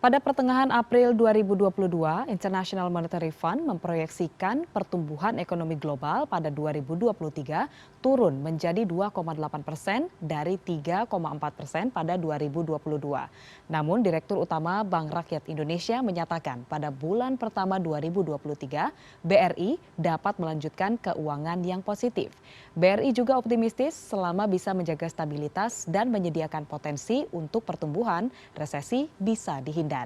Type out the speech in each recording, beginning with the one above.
Pada pertengahan April 2022, International Monetary Fund memproyeksikan pertumbuhan ekonomi global pada 2023 turun menjadi 2,8% dari 3,4% pada 2022. Namun, Direktur Utama Bank Rakyat Indonesia menyatakan pada bulan pertama 2023, BRI dapat melanjutkan keuangan yang positif. BRI juga optimistis selama bisa menjaga stabilitas dan menyediakan potensi untuk pertumbuhan, resesi bisa dihindari.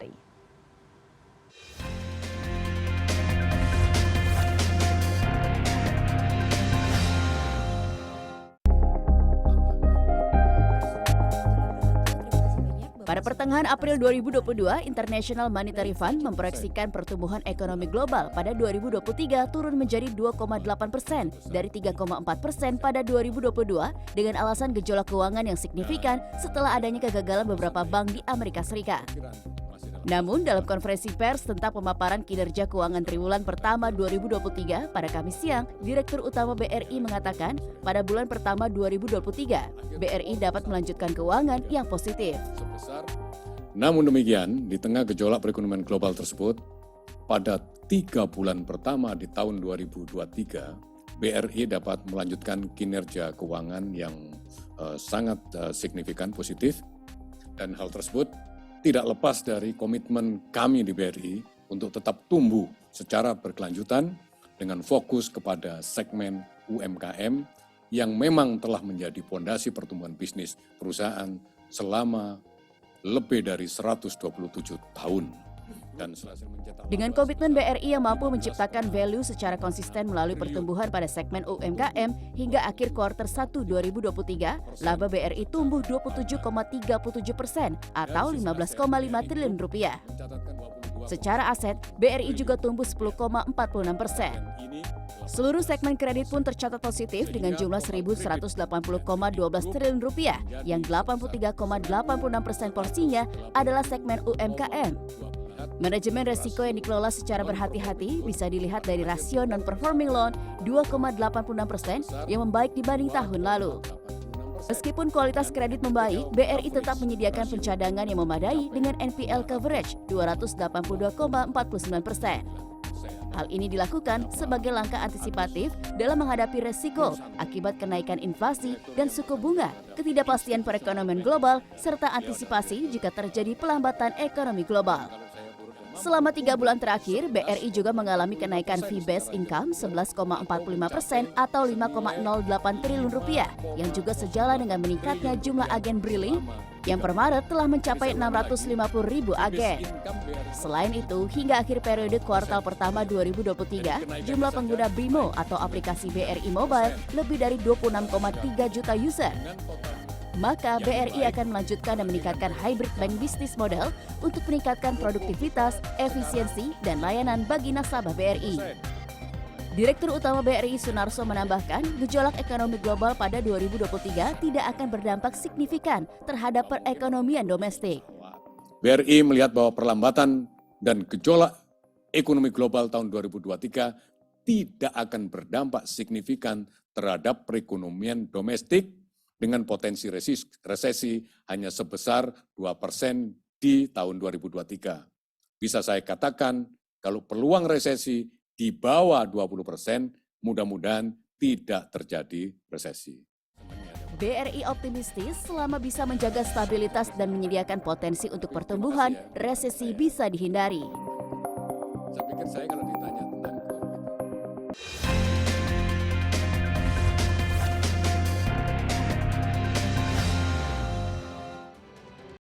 Pada pertengahan April 2022, International Monetary Fund memproyeksikan pertumbuhan ekonomi global pada 2023 turun menjadi 2,8% dari 3,4% pada 2022 dengan alasan gejolak keuangan yang signifikan setelah adanya kegagalan beberapa bank di Amerika Serikat. Namun, dalam konferensi pers tentang pemaparan kinerja keuangan triwulan pertama 2023 pada Kamis siang, Direktur Utama BRI mengatakan pada bulan pertama 2023, BRI dapat melanjutkan keuangan yang positif. Namun demikian, di tengah gejolak perekonomian global tersebut, pada 3 bulan pertama di tahun 2023, BRI dapat melanjutkan kinerja keuangan yang sangat signifikan positif, dan hal tersebut tidak lepas dari komitmen kami di BRI untuk tetap tumbuh secara berkelanjutan dengan fokus kepada segmen UMKM yang memang telah menjadi fondasi pertumbuhan bisnis perusahaan selama lebih dari 127 tahun. Dengan komitmen BRI yang mampu menciptakan value secara konsisten melalui pertumbuhan pada segmen UMKM hingga akhir kuartal 1 2023, laba BRI tumbuh 27,37% atau 15,5 triliun rupiah. Secara aset, BRI juga tumbuh 10,46%. Seluruh segmen kredit pun tercatat positif dengan jumlah 1.180,12 triliun rupiah, yang 83,86% porsinya adalah segmen UMKM. Manajemen resiko yang dikelola secara berhati-hati bisa dilihat dari rasio non-performing loan 2,86% yang membaik dibanding tahun lalu. Meskipun kualitas kredit membaik, BRI tetap menyediakan pencadangan yang memadai dengan NPL coverage 282,49%. Hal ini dilakukan sebagai langkah antisipatif dalam menghadapi resiko akibat kenaikan inflasi dan suku bunga, ketidakpastian perekonomian global, serta antisipasi jika terjadi pelambatan ekonomi global. Selama 3 bulan terakhir, BRI juga mengalami kenaikan fee-based income 11,45% atau 5,08 triliun rupiah, yang juga sejalan dengan meningkatnya jumlah agen Briling yang per Maret telah mencapai 650.000 agen. Selain itu, hingga akhir periode kuartal pertama 2023, jumlah pengguna BRIMO atau aplikasi BRI Mobile lebih dari 26,3 juta user. Maka BRI akan melanjutkan dan meningkatkan hybrid bank business model untuk meningkatkan produktivitas, efisiensi, dan layanan bagi nasabah BRI. Direktur Utama BRI Sunarso menambahkan, gejolak ekonomi global pada 2023 tidak akan berdampak signifikan terhadap perekonomian domestik. BRI melihat bahwa perlambatan dan gejolak ekonomi global tahun 2023 tidak akan berdampak signifikan terhadap perekonomian domestik dengan potensi resesi hanya sebesar 2% di tahun 2023. Bisa saya katakan, kalau peluang resesi di bawah 20%, mudah-mudahan tidak terjadi resesi. BRI optimistis selama bisa menjaga stabilitas dan menyediakan potensi untuk pertumbuhan, resesi bisa dihindari.